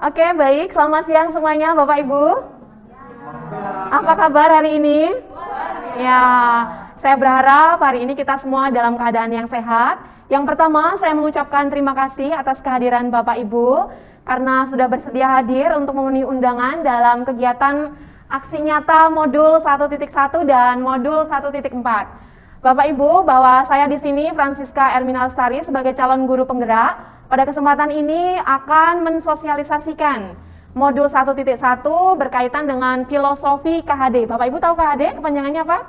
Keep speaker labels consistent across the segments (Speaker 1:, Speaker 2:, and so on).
Speaker 1: Oke, baik. Selamat siang semuanya, Bapak Ibu. Apa kabar hari ini? Ya, saya berharap hari ini kita semua dalam keadaan yang sehat. Yang pertama, saya mengucapkan terima kasih atas kehadiran Bapak Ibu karena sudah bersedia hadir untuk memenuhi undangan dalam kegiatan aksi nyata modul 1.1 dan modul 1.4. Bapak Ibu, bahwa saya di sini Francisca Ermina Lestari sebagai calon guru penggerak. Pada kesempatan ini akan mensosialisasikan modul 1.1 berkaitan dengan filosofi KHD. Bapak Ibu tahu KHD kepanjangannya apa?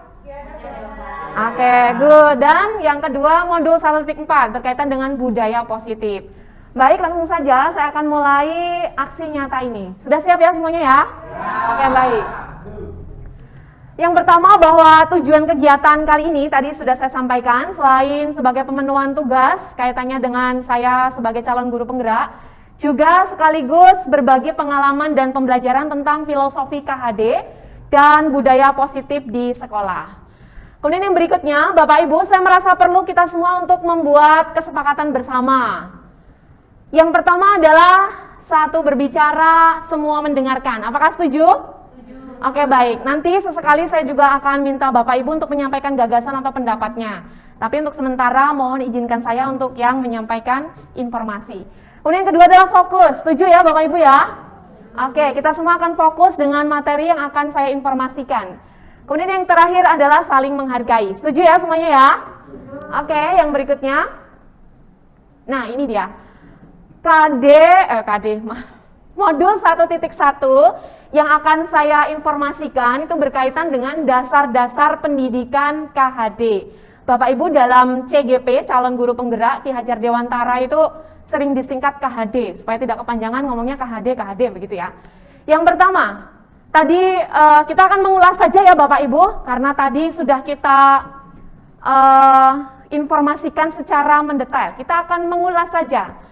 Speaker 1: Oke, good. Dan yang kedua modul 1.4 berkaitan dengan budaya positif. Baik, langsung saja saya akan mulai aksi nyata ini. Sudah siap ya semuanya ya? Oke, baik. Yang pertama, bahwa tujuan kegiatan kali ini tadi sudah saya sampaikan, selain sebagai pemenuhan tugas kaitannya dengan saya sebagai calon guru penggerak, juga sekaligus berbagi pengalaman dan pembelajaran tentang filosofi KHD dan budaya positif di sekolah. Kemudian yang berikutnya, Bapak Ibu, saya merasa perlu kita semua untuk membuat kesepakatan bersama. Yang pertama adalah satu, berbicara, semua mendengarkan. Apakah setuju? Oke, baik. Nanti sesekali saya juga akan minta Bapak Ibu untuk menyampaikan gagasan atau pendapatnya. Tapi untuk sementara mohon izinkan saya untuk yang menyampaikan informasi. Kemudian yang kedua adalah fokus. Setuju ya Bapak Ibu ya? Oke, kita semua akan fokus dengan materi yang akan saya informasikan. Kemudian yang terakhir adalah saling menghargai. Setuju ya semuanya ya? Oke, yang berikutnya. Nah, ini dia. Modul 1.1 yang akan saya informasikan itu berkaitan dengan dasar-dasar pendidikan KHD. Bapak Ibu dalam CGP, calon guru penggerak Ki Hajar Dewantara itu sering disingkat KHD, supaya tidak kepanjangan ngomongnya KHD begitu ya. Yang pertama, tadi kita akan mengulas saja ya Bapak Ibu, karena tadi sudah kita informasikan secara mendetail. Kita akan mengulas saja.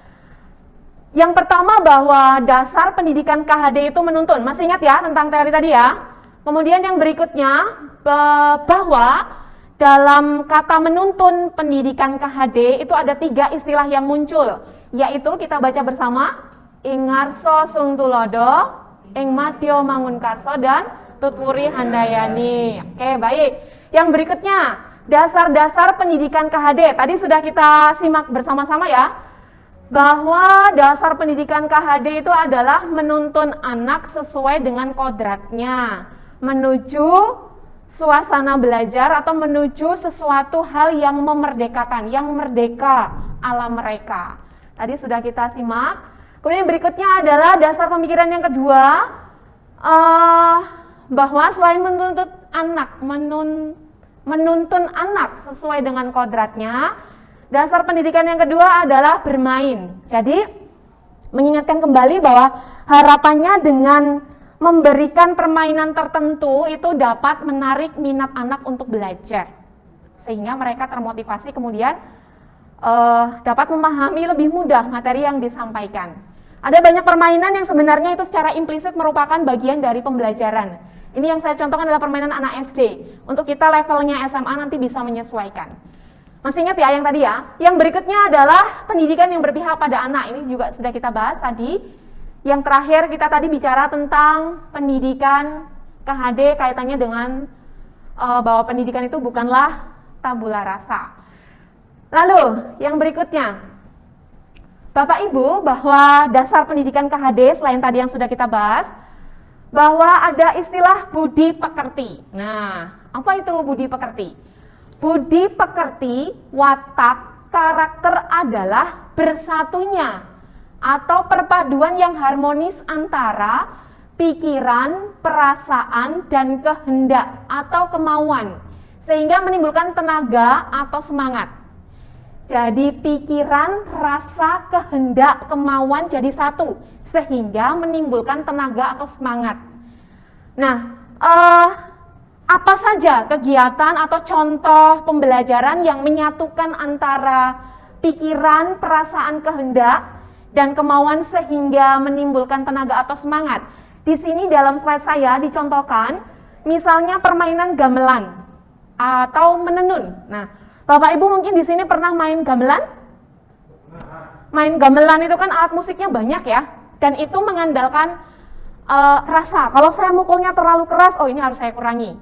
Speaker 1: Yang pertama, bahwa dasar pendidikan KHD itu menuntun. Masih ingat ya tentang teori tadi ya? Kemudian yang berikutnya, bahwa dalam kata menuntun pendidikan KHD itu ada 3 istilah yang muncul, yaitu kita baca bersama, ing ngarso sung tulodo, ing madya mangunkarso, dan tutwuri handayani. Oke, baik. Yang berikutnya, dasar-dasar pendidikan KHD. Tadi sudah kita simak bersama-sama ya, bahwa dasar pendidikan KHD itu adalah menuntun anak sesuai dengan kodratnya, menuju suasana belajar atau menuju sesuatu hal yang memerdekakan, yang merdeka ala mereka. Tadi sudah kita simak. Kemudian berikutnya adalah dasar pemikiran yang kedua, bahwa selain menuntun anak sesuai dengan kodratnya, dasar pendidikan yang kedua adalah bermain. Jadi, mengingatkan kembali bahwa harapannya dengan memberikan permainan tertentu itu dapat menarik minat anak untuk belajar. Sehingga mereka termotivasi kemudian dapat memahami lebih mudah materi yang disampaikan. Ada banyak permainan yang sebenarnya itu secara implisit merupakan bagian dari pembelajaran. Ini yang saya contohkan adalah permainan anak SD. Untuk kita levelnya SMA nanti bisa menyesuaikan. Masih ingat ya yang tadi ya? Yang berikutnya adalah pendidikan yang berpihak pada anak. Ini juga sudah kita bahas tadi. Yang terakhir kita tadi bicara tentang pendidikan KHD kaitannya dengan bahwa pendidikan itu bukanlah tabula rasa. Lalu yang berikutnya, Bapak Ibu, bahwa dasar pendidikan KHD selain tadi yang sudah kita bahas, bahwa ada istilah budi pekerti. Nah, apa itu budi pekerti? Budi pekerti, watak, karakter adalah bersatunya atau perpaduan yang harmonis antara pikiran, perasaan, dan kehendak atau kemauan, sehingga menimbulkan tenaga atau semangat. Jadi pikiran, rasa, kehendak, kemauan jadi satu, sehingga menimbulkan tenaga atau semangat. Nah, apa saja kegiatan atau contoh pembelajaran yang menyatukan antara pikiran, perasaan, kehendak, dan kemauan sehingga menimbulkan tenaga atau semangat? Di sini dalam slide saya dicontohkan, misalnya permainan gamelan atau menenun. Nah, Bapak Ibu mungkin di sini pernah main gamelan? Main gamelan itu kan alat musiknya banyak ya. dan itu mengandalkan rasa. Kalau saya mukulnya terlalu keras, oh ini harus saya kurangi.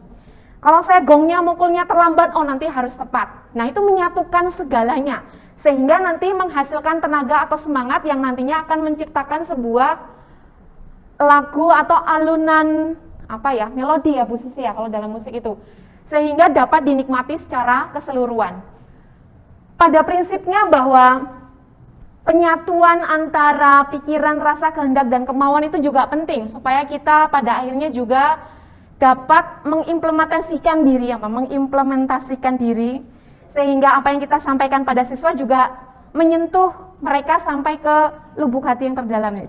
Speaker 1: Kalau saya gongnya mukulnya terlambat, oh nanti harus tepat. Nah itu menyatukan segalanya, sehingga nanti menghasilkan tenaga atau semangat yang nantinya akan menciptakan sebuah lagu atau alunan melodi ya Bu Susi ya kalau dalam musik itu, sehingga dapat dinikmati secara keseluruhan. Pada prinsipnya bahwa penyatuan antara pikiran, rasa, kehendak, dan kemauan itu juga penting supaya kita pada akhirnya juga dapat mengimplementasikan diri, sehingga apa yang kita sampaikan pada siswa juga menyentuh mereka sampai ke lubuk hati yang terdalam.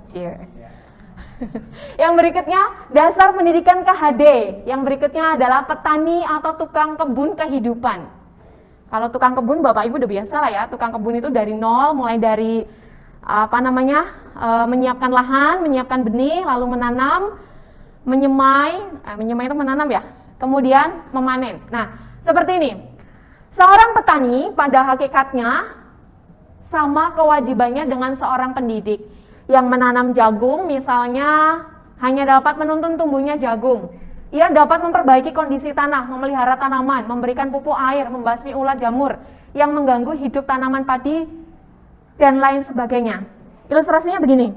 Speaker 1: Yang berikutnya, dasar pendidikan KHD. Yang berikutnya adalah petani atau tukang kebun kehidupan. Kalau tukang kebun, Bapak Ibu udah biasa lah ya, tukang kebun itu dari nol, mulai dari menyiapkan lahan, menyiapkan benih, lalu menanam, menyemai itu menanam ya, kemudian memanen. Nah, seperti ini. Seorang petani pada hakikatnya sama kewajibannya dengan seorang pendidik. Yang menanam jagung misalnya hanya dapat menuntun tumbuhnya jagung. Ia dapat memperbaiki kondisi tanah, memelihara tanaman, memberikan pupuk air, membasmi ulat jamur yang mengganggu hidup tanaman padi, dan lain sebagainya. Ilustrasinya begini.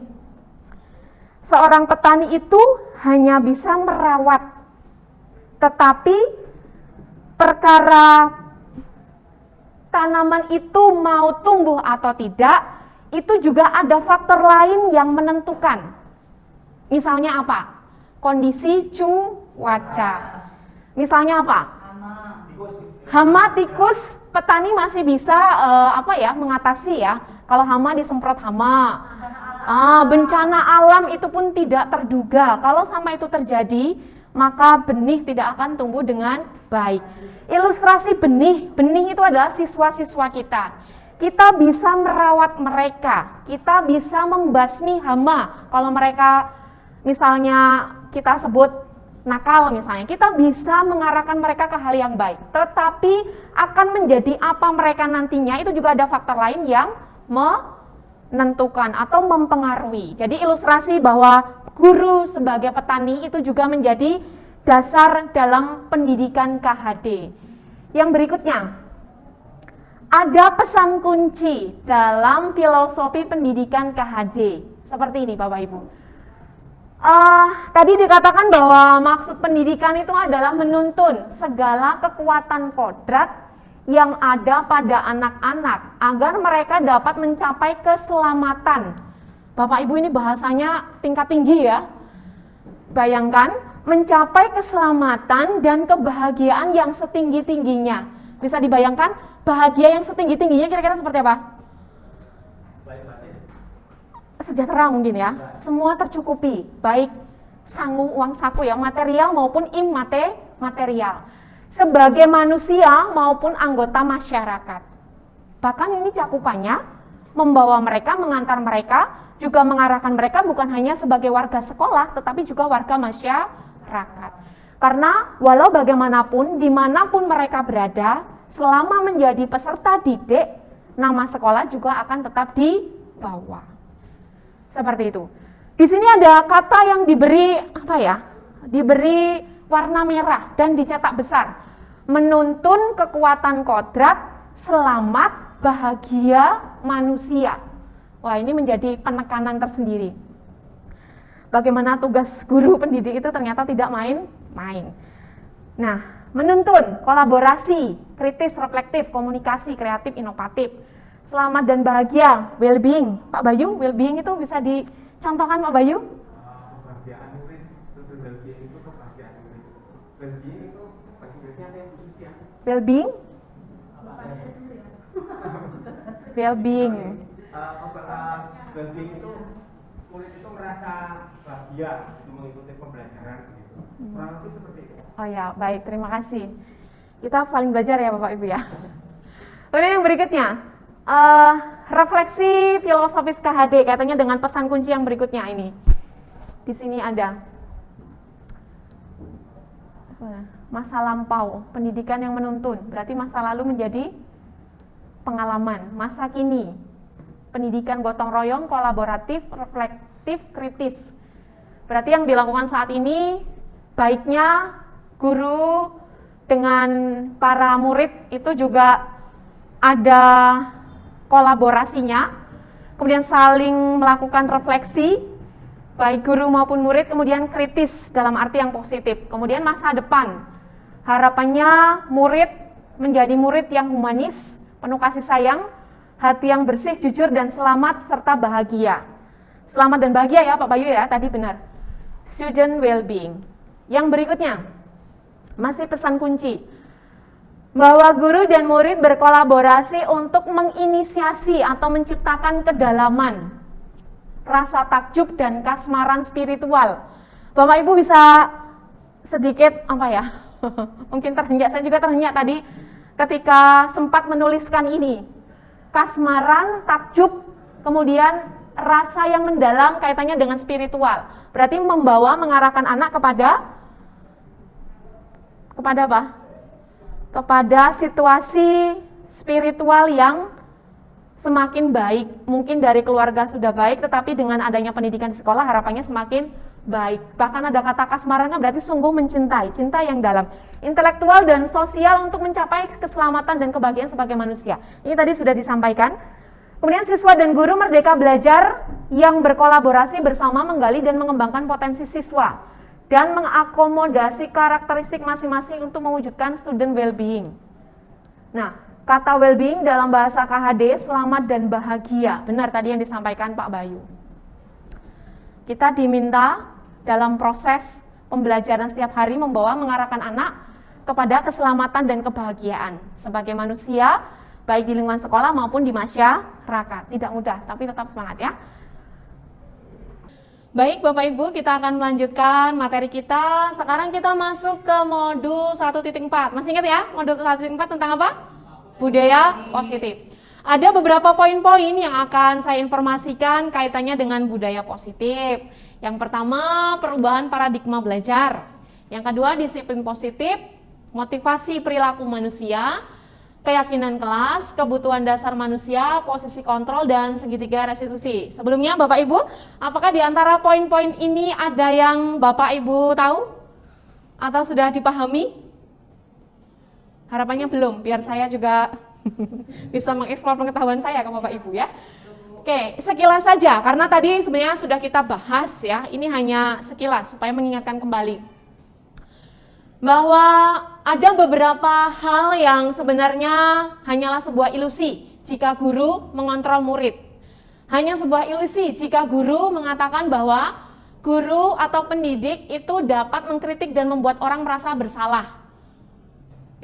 Speaker 1: Seorang petani itu hanya bisa merawat, tetapi perkara tanaman itu mau tumbuh atau tidak, itu juga ada faktor lain yang menentukan. Misalnya apa? Kondisi cuaca. Misalnya apa? Hama, tikus, petani masih bisa mengatasi ya. Kalau hama disemprot hama. Bencana alam itu pun tidak terduga. Kalau sama itu terjadi, maka benih tidak akan tumbuh dengan baik. Ilustrasi benih itu adalah siswa-siswa kita. Kita bisa merawat mereka, kita bisa membasmi hama. Kalau mereka misalnya kita sebut nakal misalnya, kita bisa mengarahkan mereka ke hal yang baik. Tetapi akan menjadi apa mereka nantinya, itu juga ada faktor lain yang menentukan atau mempengaruhi. Jadi ilustrasi bahwa guru sebagai petani itu juga menjadi dasar dalam pendidikan KHD. Yang berikutnya, ada pesan kunci dalam filosofi pendidikan KHD. Seperti ini Bapak Ibu. Tadi dikatakan bahwa maksud pendidikan itu adalah menuntun segala kekuatan kodrat yang ada pada anak-anak agar mereka dapat mencapai keselamatan. Bapak Ibu, ini bahasanya tingkat tinggi ya. Bayangkan, mencapai keselamatan dan kebahagiaan yang setinggi-tingginya. Bisa dibayangkan bahagia yang setinggi-tingginya kira-kira seperti apa? Sejahtera mungkin ya. Semua tercukupi, baik uang saku ya, material maupun imaterial. Sebagai manusia maupun anggota masyarakat. Bahkan ini cakupannya membawa mereka, mengantar mereka, juga mengarahkan mereka bukan hanya sebagai warga sekolah, tetapi juga warga masyarakat. Karena walau bagaimanapun, dimanapun mereka berada, selama menjadi peserta didik, nama sekolah juga akan tetap dibawa. Seperti itu. Di sini ada kata yang diberi diberi warna merah dan dicetak besar. Menuntun kekuatan kodrat, selamat, bahagia manusia. Wah, ini menjadi penekanan tersendiri. Bagaimana tugas guru pendidik itu ternyata tidak main-main. Nah, menuntun, kolaborasi, kritis, reflektif, komunikasi, kreatif, inovatif, selamat dan bahagia, well-being. Pak Bayu, well-being itu bisa dicontohkan Pak Bayu?
Speaker 2: Kebahagiaan murid, well-being itu kebahagiaan murid. Well-being itu bahasa Inggrisnya apa ya?
Speaker 1: Well-being? Well-being.
Speaker 2: Well-being itu murid itu merasa bahagia mengikuti pembelajaran gitu. Kurang lebih seperti itu.
Speaker 1: Oh ya, baik, terima kasih. Kita saling belajar ya Bapak Ibu ya. Kemudian yang berikutnya, refleksi filosofis KHD katanya dengan pesan kunci yang berikutnya ini. Di sini ada masa lampau, pendidikan yang menuntun, berarti masa lalu menjadi pengalaman. Masa kini, pendidikan gotong royong, kolaboratif, reflektif, kritis. Berarti yang dilakukan saat ini baiknya guru dengan para murid itu juga ada kolaborasinya, kemudian saling melakukan refleksi, baik guru maupun murid, kemudian kritis dalam arti yang positif. Kemudian masa depan, harapannya murid menjadi murid yang humanis, penuh kasih sayang, hati yang bersih, jujur, dan selamat, serta bahagia. Selamat dan bahagia ya Pak Bayu ya, tadi benar. Student well-being. Yang berikutnya, masih pesan kunci, bahwa guru dan murid berkolaborasi untuk menginisiasi atau menciptakan kedalaman, rasa takjub dan kasmaran spiritual. Bapak Ibu bisa sedikit apa ya, mungkin terhenyak, saya juga terhenyak tadi ketika sempat menuliskan ini. Kasmaran, takjub, kemudian rasa yang mendalam kaitannya dengan spiritual. Berarti membawa, mengarahkan anak kepada apa? Kepada situasi spiritual yang semakin baik. Mungkin dari keluarga sudah baik, tetapi dengan adanya pendidikan di sekolah harapannya semakin baik. Bahkan ada kata kasmaran, berarti sungguh mencintai, cinta yang dalam, intelektual dan sosial untuk mencapai keselamatan dan kebahagiaan sebagai manusia. Ini tadi sudah disampaikan. Kemudian siswa dan guru merdeka belajar yang berkolaborasi bersama menggali dan mengembangkan potensi siswa dan mengakomodasi karakteristik masing-masing untuk mewujudkan student well-being. Nah, kata well-being dalam bahasa KHD selamat dan bahagia. Benar tadi yang disampaikan Pak Bayu. Kita diminta dalam proses pembelajaran setiap hari mengarahkan anak kepada keselamatan dan kebahagiaan sebagai manusia, baik di lingkungan sekolah maupun di masyarakat. Tidak mudah, tapi tetap semangat ya. Baik Bapak Ibu, kita akan melanjutkan materi kita. Sekarang kita masuk ke modul 1.4. Masih ingat ya, modul 1.4 tentang apa? Budaya positif. Ada beberapa poin-poin yang akan saya informasikan kaitannya dengan budaya positif. Yang pertama, perubahan paradigma belajar. Yang kedua, disiplin positif, motivasi perilaku manusia, keyakinan kelas, kebutuhan dasar manusia, posisi kontrol, dan segitiga restitusi. Sebelumnya Bapak Ibu, apakah di antara poin-poin ini ada yang Bapak Ibu tahu? Atau sudah dipahami? Harapannya belum, biar saya juga bisa mengeksplor pengetahuan saya ke Bapak Ibu ya. Oke, sekilas saja, karena tadi sebenarnya sudah kita bahas ya, ini hanya sekilas supaya mengingatkan kembali bahwa ada beberapa hal yang sebenarnya hanyalah sebuah ilusi jika guru mengontrol murid. Hanya sebuah ilusi jika guru mengatakan bahwa guru atau pendidik itu dapat mengkritik dan membuat orang merasa bersalah.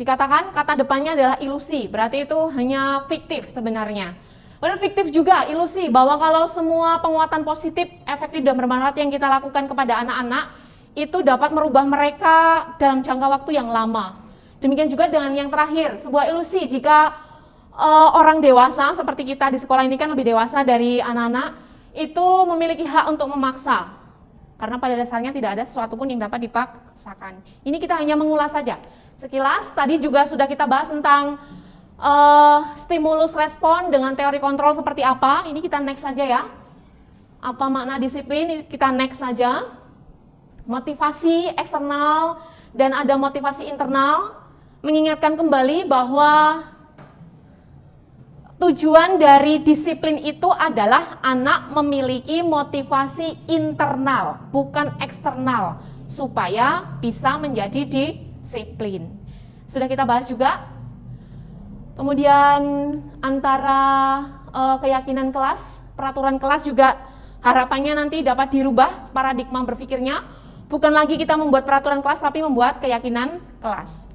Speaker 1: Dikatakan kata depannya adalah ilusi, berarti itu hanya fiktif sebenarnya. Benar, fiktif juga ilusi bahwa kalau semua penguatan positif, efektif dan bermanfaat yang kita lakukan kepada anak-anak itu dapat merubah mereka dalam jangka waktu yang lama. Demikian juga dengan yang terakhir, sebuah ilusi jika orang dewasa seperti kita di sekolah ini kan lebih dewasa dari anak-anak, itu memiliki hak untuk memaksa. Karena pada dasarnya tidak ada sesuatu pun yang dapat dipaksakan. Ini kita hanya mengulas saja. Sekilas, tadi juga sudah kita bahas tentang stimulus respon dengan teori kontrol seperti apa. Ini kita next saja ya. Apa makna disiplin, kita next saja. Motivasi eksternal dan ada motivasi internal, mengingatkan kembali bahwa tujuan dari disiplin itu adalah anak memiliki motivasi internal, bukan eksternal, supaya bisa menjadi disiplin. Sudah kita bahas juga. Kemudian antara keyakinan kelas, peraturan kelas juga harapannya nanti dapat dirubah paradigma berpikirnya. Bukan lagi kita membuat peraturan kelas, tapi membuat keyakinan kelas.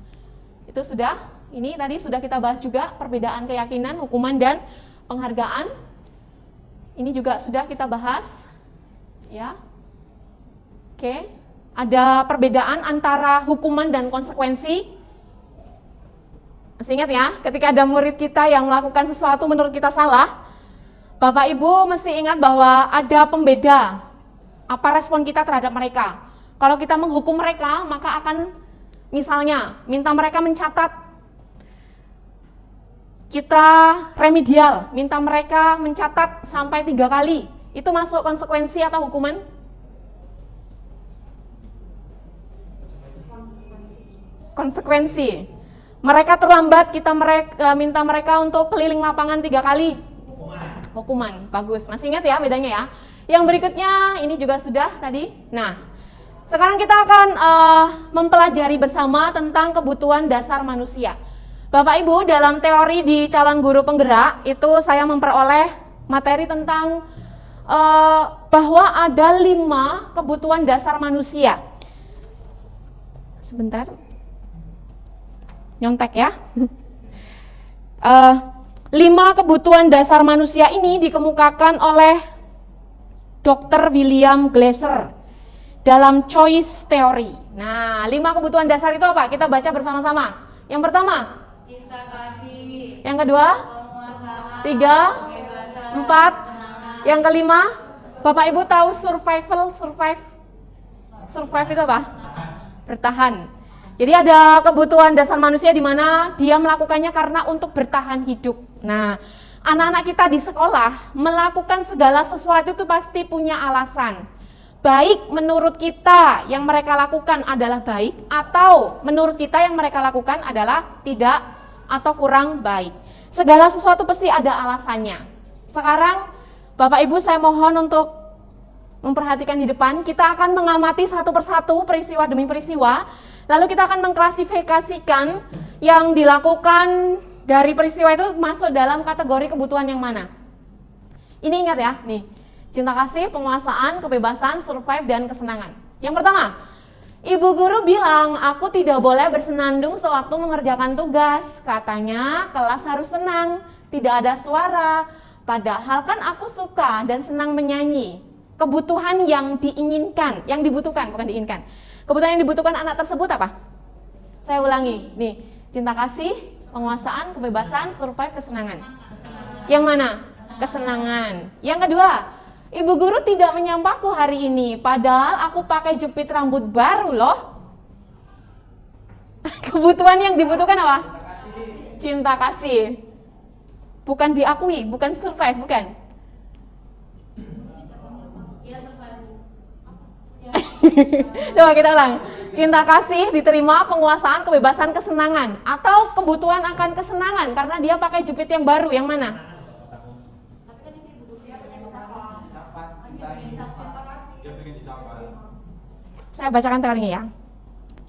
Speaker 1: Itu sudah, ini tadi sudah kita bahas juga, perbedaan keyakinan, hukuman, dan penghargaan. Ini juga sudah kita bahas. Ya. Oke. Ada perbedaan antara hukuman dan konsekuensi. Masih ingat ya, ketika ada murid kita yang melakukan sesuatu menurut kita salah, Bapak Ibu mesti ingat bahwa ada pembeda apa respon kita terhadap mereka. Kalau kita menghukum mereka, maka akan misalnya minta mereka mencatat, kita remedial, minta mereka mencatat sampai 3 kali. Itu masuk konsekuensi atau hukuman? Konsekuensi. Mereka terlambat, kita minta mereka untuk keliling lapangan 3 kali. Hukuman. Bagus. Masih ingat ya bedanya ya? Yang berikutnya ini juga sudah tadi. Nah, sekarang kita akan mempelajari bersama tentang kebutuhan dasar manusia. Bapak Ibu, dalam teori di calon guru penggerak itu saya memperoleh materi tentang bahwa ada 5 kebutuhan dasar manusia. Sebentar. Nyontek ya. 5 kebutuhan dasar manusia ini dikemukakan oleh Dr. William Glasser dalam choice theory. Nah, 5 kebutuhan dasar itu apa? Kita baca bersama-sama. Yang pertama,
Speaker 3: Cinta kasih.
Speaker 1: yang kedua,
Speaker 3: Penguasaan.
Speaker 1: 3,
Speaker 3: Kebebasan.
Speaker 1: 4,
Speaker 3: Kesenangan.
Speaker 1: yang kelima. Bapak Ibu tahu survive itu apa? Bertahan. Jadi ada kebutuhan dasar manusia di mana dia melakukannya karena untuk bertahan hidup. Nah, anak-anak kita di sekolah melakukan segala sesuatu itu pasti punya alasan. Baik menurut kita yang mereka lakukan adalah baik, atau menurut kita yang mereka lakukan adalah tidak atau kurang baik. Segala sesuatu pasti ada alasannya. Sekarang Bapak Ibu saya mohon untuk memperhatikan di depan. Kita akan mengamati satu persatu peristiwa demi peristiwa. Lalu kita akan mengklasifikasikan yang dilakukan dari peristiwa itu masuk dalam kategori kebutuhan yang mana. Ini ingat ya, nih. Cinta kasih, penguasaan, kebebasan, survive, dan kesenangan. Yang pertama, ibu guru bilang aku tidak boleh bersenandung sewaktu mengerjakan tugas. Katanya kelas harus tenang, tidak ada suara. Padahal kan aku suka dan senang menyanyi. Kebutuhan yang diinginkan, yang dibutuhkan, bukan diinginkan. Kebutuhan yang dibutuhkan anak tersebut apa? Saya ulangi, nih, cinta kasih, penguasaan, kebebasan, survive, kesenangan. Yang mana? Kesenangan. Yang kedua, ibu guru tidak menyampaku hari ini, padahal aku pakai jepit rambut baru loh. Kebutuhan yang dibutuhkan apa? Cinta kasih. Bukan diakui, bukan survive, bukan.
Speaker 3: Ya, survive.
Speaker 1: Coba kita ulang. Cinta kasih diterima, penguasaan, kebebasan, kesenangan. Atau kebutuhan akan kesenangan karena dia pakai jepit yang baru, yang mana?
Speaker 3: Tapi kan ini ibu dia pengen
Speaker 1: Saya bacakan teorinya ya.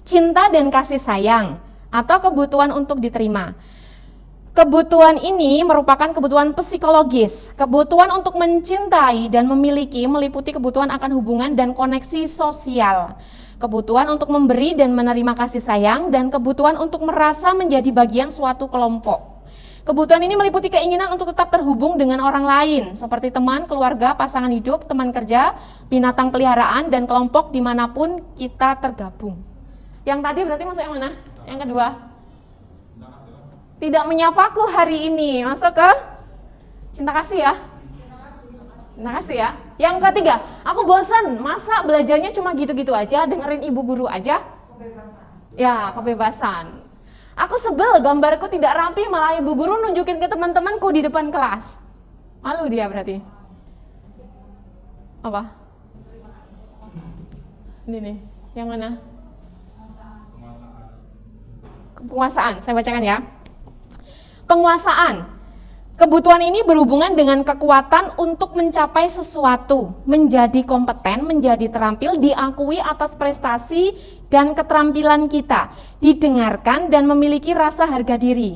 Speaker 1: Cinta dan kasih sayang atau kebutuhan untuk diterima. Kebutuhan ini merupakan kebutuhan psikologis. Kebutuhan untuk mencintai dan memiliki meliputi kebutuhan akan hubungan dan koneksi sosial. Kebutuhan untuk memberi dan menerima kasih sayang, dan kebutuhan untuk merasa menjadi bagian suatu kelompok. Kebutuhan ini meliputi keinginan untuk tetap terhubung dengan orang lain, seperti teman, keluarga, pasangan hidup, teman kerja, binatang peliharaan, dan kelompok dimanapun kita tergabung. Yang tadi berarti masuk yang mana? Yang kedua? Tidak menyapaku hari ini, masuk ke cinta kasih ya? Cinta kasih ya. Yang ketiga, aku bosan, masa belajarnya cuma gitu-gitu aja, dengerin ibu guru aja? Ya, kebebasan. Aku sebel gambarku tidak rapi, malah ibu guru nunjukin ke teman-temanku di depan kelas. Malu dia berarti. Apa? Ini nih, yang mana? Penguasaan, saya bacakan ya. Penguasaan. Kebutuhan ini berhubungan dengan kekuatan untuk mencapai sesuatu, menjadi kompeten, menjadi terampil, diakui atas prestasi dan keterampilan kita, didengarkan dan memiliki rasa harga diri.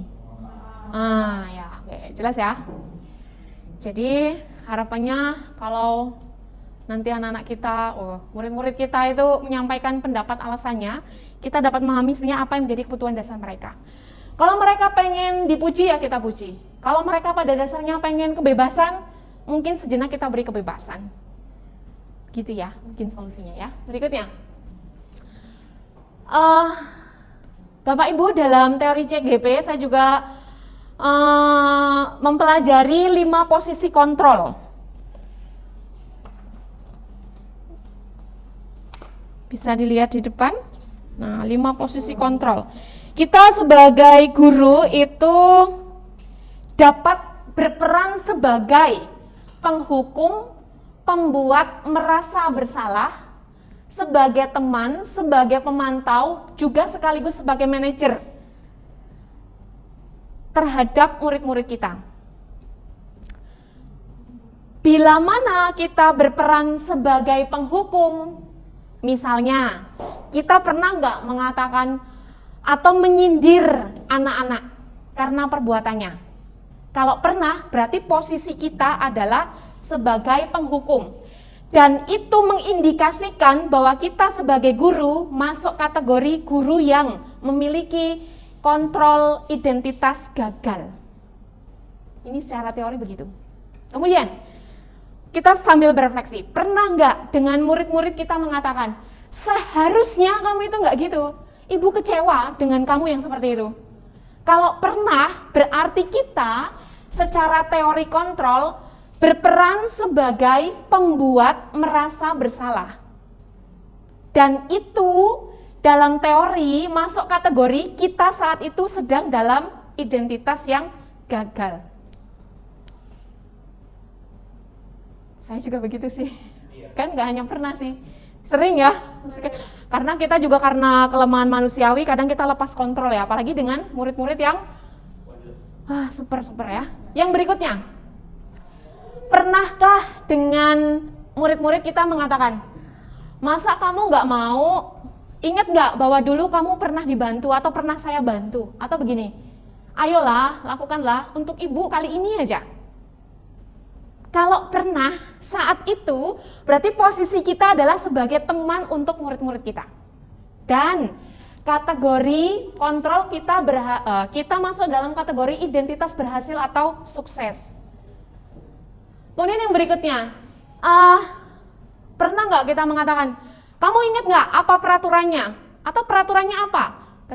Speaker 1: Ya, oke, jelas ya. Jadi harapannya kalau nanti anak-anak kita, murid-murid kita itu menyampaikan pendapat alasannya, kita dapat memahami sebenarnya apa yang menjadi kebutuhan dasar mereka. Kalau mereka pengen dipuji ya kita puji. Kalau mereka pada dasarnya pengen kebebasan, mungkin sejenak kita beri kebebasan. Gitu ya, mungkin solusinya ya. Berikutnya. Bapak Ibu, dalam teori CGP saya juga mempelajari 5 posisi kontrol. Bisa dilihat di depan. Nah, 5 posisi kontrol. Kita sebagai guru itu dapat berperan sebagai penghukum, pembuat merasa bersalah sebagai teman, sebagai pemantau, juga sekaligus sebagai manajer terhadap murid-murid kita. Bila mana kita berperan sebagai penghukum, misalnya kita pernah nggak mengatakan atau menyindir anak-anak karena perbuatannya? Kalau pernah, berarti posisi kita adalah sebagai penghukum. Dan itu mengindikasikan bahwa kita sebagai guru masuk kategori guru yang memiliki kontrol identitas gagal. Ini secara teori begitu. Kemudian, kita sambil berefleksi, pernah nggak dengan murid-murid kita mengatakan, seharusnya kamu itu nggak gitu, ibu kecewa dengan kamu yang seperti itu. Kalau pernah, berarti kita secara teori kontrol berperan sebagai pembuat merasa bersalah. Dan itu dalam teori masuk kategori kita saat itu sedang dalam identitas yang gagal. Saya juga begitu sih. Kan nggak hanya pernah sih, sering ya. Karena kita juga karena kelemahan manusiawi kadang kita lepas kontrol ya, apalagi dengan murid-murid yang super ya. Yang berikutnya, pernahkah dengan murid-murid kita mengatakan, masa kamu nggak mau, ingat nggak bahwa dulu kamu pernah dibantu atau pernah saya bantu, atau begini, ayolah lakukanlah untuk ibu kali ini aja. Kalau pernah saat itu, berarti posisi kita adalah sebagai teman untuk murid-murid kita. Dan kategori kontrol kita, kita masuk dalam kategori identitas berhasil atau sukses. Kemudian yang berikutnya, pernah nggak kita mengatakan, kamu ingat nggak apa peraturannya? Atau peraturannya apa?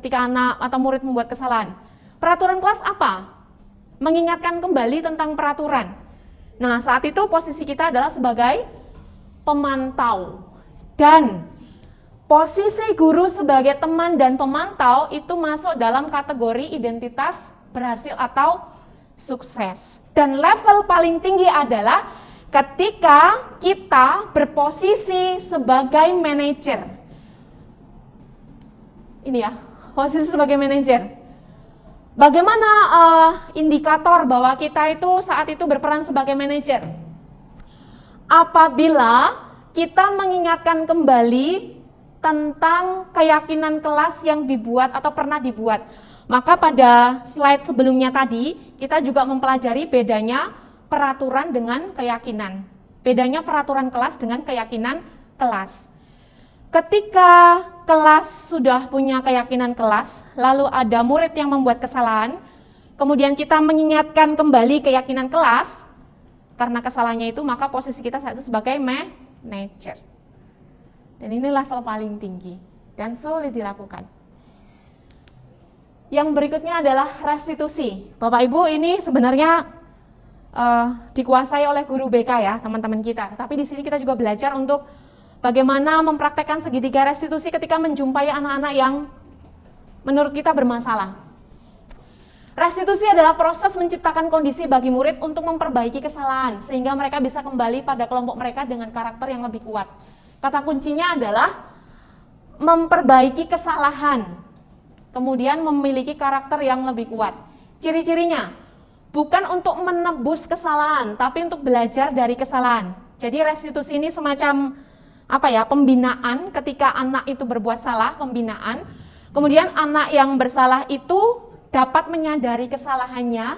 Speaker 1: Ketika anak atau murid membuat kesalahan. Peraturan kelas apa? Mengingatkan kembali tentang peraturan. Nah, saat itu posisi kita adalah sebagai pemantau. Dan posisi guru sebagai teman dan pemantau itu masuk dalam kategori identitas berhasil atau sukses. Dan level paling tinggi adalah ketika kita berposisi sebagai manajer. Ini ya, posisi sebagai manajer. Bagaimana indikator bahwa kita itu saat itu berperan sebagai manajer? Apabila kita mengingatkan kembali tentang keyakinan kelas yang dibuat atau pernah dibuat. Maka pada slide sebelumnya tadi, kita juga mempelajari bedanya peraturan dengan keyakinan. Bedanya peraturan kelas dengan keyakinan kelas. Ketika kelas sudah punya keyakinan kelas, lalu ada murid yang membuat kesalahan, kemudian kita mengingatkan kembali keyakinan kelas, karena kesalahannya itu, maka posisi kita saat itu sebagai manajer. Dan ini level paling tinggi, dan sulit dilakukan. Yang berikutnya adalah restitusi. Bapak Ibu, ini sebenarnya dikuasai oleh guru BK ya, teman-teman kita. Tapi di sini kita juga belajar untuk bagaimana mempraktekkan segitiga restitusi ketika menjumpai anak-anak yang menurut kita bermasalah. Restitusi adalah proses menciptakan kondisi bagi murid untuk memperbaiki kesalahan, sehingga mereka bisa kembali pada kelompok mereka dengan karakter yang lebih kuat. Kata kuncinya adalah memperbaiki kesalahan, kemudian memiliki karakter yang lebih kuat. Ciri-cirinya, bukan untuk menebus kesalahan, tapi untuk belajar dari kesalahan. Jadi restitusi ini semacam pembinaan ketika anak itu berbuat salah, pembinaan. Kemudian anak yang bersalah itu dapat menyadari kesalahannya,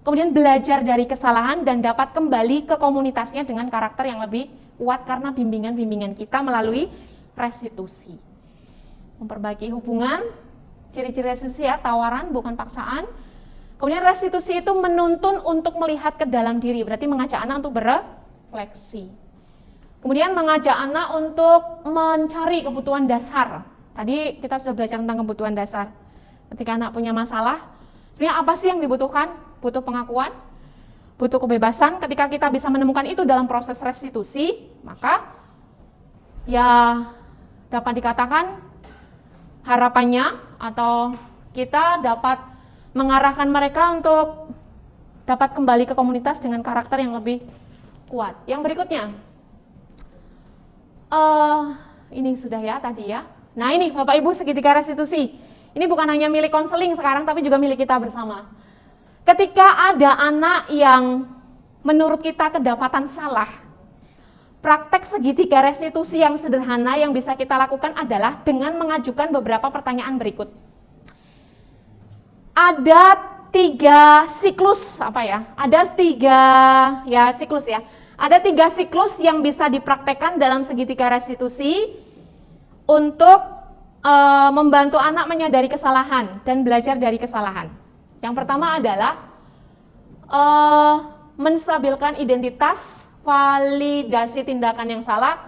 Speaker 1: kemudian belajar dari kesalahan dan dapat kembali ke komunitasnya dengan karakter yang lebih kuat karena bimbingan-bimbingan kita melalui restitusi. Memperbaiki hubungan, ciri-ciri restitusi ya, tawaran bukan paksaan. Kemudian restitusi itu menuntun untuk melihat ke dalam diri, berarti mengajak anak untuk berefleksi. Kemudian mengajak anak untuk mencari kebutuhan dasar. Tadi kita sudah belajar tentang kebutuhan dasar. Ketika anak punya masalah, apa sih yang dibutuhkan? Butuh pengakuan, butuh kebebasan. Ketika kita bisa menemukan itu dalam proses restitusi, maka ya dapat dikatakan harapannya atau kita dapat mengarahkan mereka untuk dapat kembali ke komunitas dengan karakter yang lebih kuat. Yang berikutnya, Ini sudah ya tadi ya. Nah ini Bapak Ibu segitiga restitusi. Ini bukan hanya milik konseling sekarang tapi juga milik kita bersama. Ketika ada anak yang menurut kita kedapatan salah, praktek segitiga restitusi yang sederhana yang bisa kita lakukan adalah dengan mengajukan beberapa pertanyaan berikut. Ada 3 siklus siklus ya. Ada 3 siklus yang bisa dipraktekkan dalam segitiga restitusi untuk membantu anak menyadari kesalahan dan belajar dari kesalahan. Yang pertama adalah menstabilkan identitas, validasi tindakan yang salah,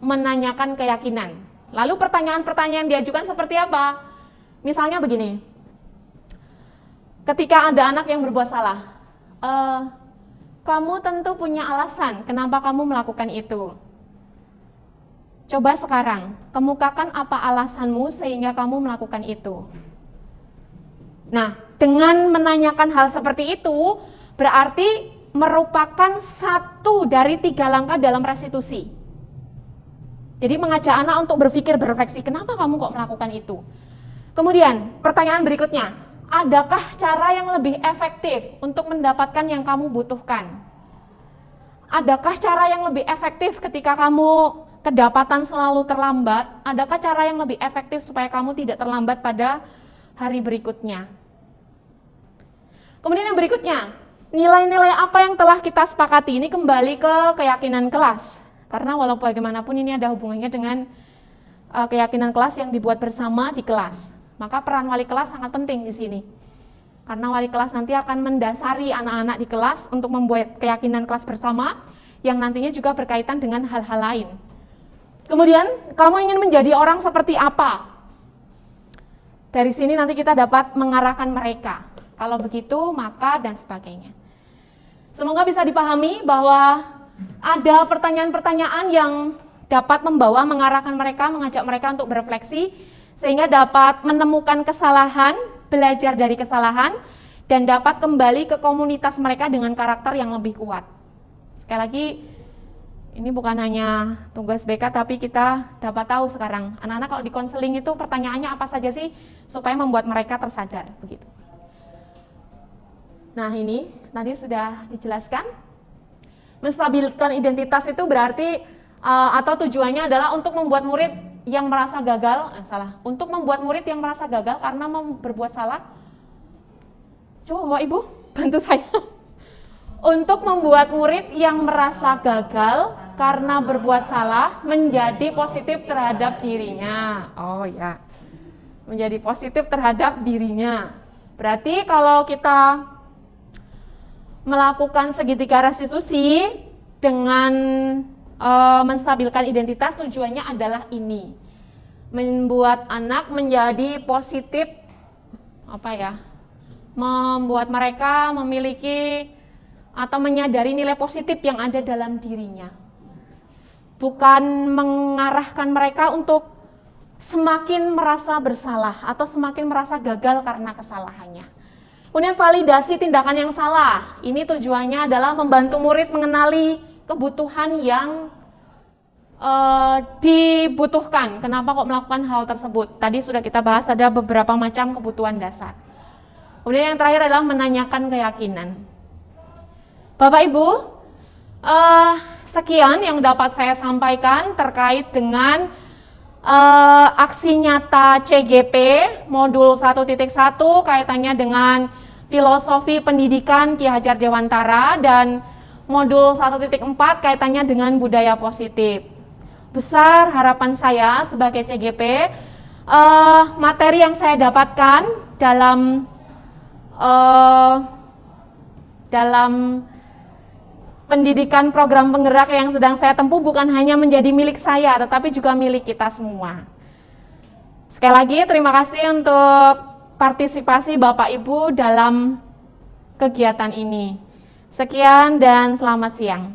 Speaker 1: menanyakan keyakinan. Lalu pertanyaan-pertanyaan diajukan seperti apa? Misalnya begini, ketika ada anak yang berbuat salah, kamu tentu punya alasan kenapa kamu melakukan itu. Coba sekarang, kemukakan apa alasanmu sehingga kamu melakukan itu. Nah, dengan menanyakan hal seperti itu, berarti merupakan 1 dari 3 langkah dalam restitusi. Jadi mengajak anak untuk berpikir, berefleksi, kenapa kamu kok melakukan itu? Kemudian, pertanyaan berikutnya, adakah cara yang lebih efektif untuk mendapatkan yang kamu butuhkan? Adakah cara yang lebih efektif ketika kamu kedapatan selalu terlambat? Adakah cara yang lebih efektif supaya kamu tidak terlambat pada hari berikutnya? Kemudian yang berikutnya, nilai-nilai apa yang telah kita sepakati? Ini kembali ke keyakinan kelas. Karena walaupun bagaimanapun ini ada hubungannya dengan keyakinan kelas yang dibuat bersama di kelas. Maka peran wali kelas sangat penting di sini. Karena wali kelas nanti akan mendasari anak-anak di kelas untuk membuat keyakinan kelas bersama yang nantinya juga berkaitan dengan hal-hal lain. Kemudian, kamu ingin menjadi orang seperti apa? Dari sini nanti kita dapat mengarahkan mereka. Kalau begitu, maka dan sebagainya. Semoga bisa dipahami bahwa ada pertanyaan-pertanyaan yang dapat membawa, mengarahkan mereka, mengajak mereka untuk berefleksi, sehingga dapat menemukan kesalahan, belajar dari kesalahan, dan dapat kembali ke komunitas mereka dengan karakter yang lebih kuat. Sekali lagi, ini bukan hanya tugas BK, tapi kita dapat tahu sekarang, anak-anak kalau di konseling itu pertanyaannya apa saja sih, supaya membuat mereka tersadar, begitu. Nah ini, tadi sudah dijelaskan, menstabilkan identitas itu berarti, atau tujuannya adalah untuk membuat murid yang merasa gagal, untuk membuat murid yang merasa gagal karena berbuat salah. Coba Bapak Ibu, bantu saya. Untuk membuat murid yang merasa gagal karena berbuat salah menjadi positif terhadap dirinya. Oh ya, menjadi positif terhadap dirinya. Berarti kalau kita melakukan segitiga restitusi dengan menstabilkan identitas, tujuannya adalah ini, membuat anak menjadi positif, membuat mereka memiliki atau menyadari nilai positif yang ada dalam dirinya, bukan mengarahkan mereka untuk semakin merasa bersalah atau semakin merasa gagal karena kesalahannya. Kemudian validasi tindakan yang salah, ini tujuannya adalah membantu murid mengenali kebutuhan yang dibutuhkan. Kenapa kok melakukan hal tersebut? Tadi sudah kita bahas ada beberapa macam kebutuhan dasar. Kemudian yang terakhir adalah menanyakan keyakinan. Bapak Ibu, sekian yang dapat saya sampaikan terkait dengan aksi nyata CGP modul 1.1 kaitannya dengan filosofi pendidikan Ki Hajar Dewantara, dan modul 1.4 kaitannya dengan budaya positif. Besar harapan saya sebagai CGP, materi yang saya dapatkan dalam pendidikan program penggerak yang sedang saya tempuh bukan hanya menjadi milik saya, tetapi juga milik kita semua. Sekali lagi terima kasih untuk partisipasi Bapak Ibu dalam kegiatan ini. Sekian dan selamat siang.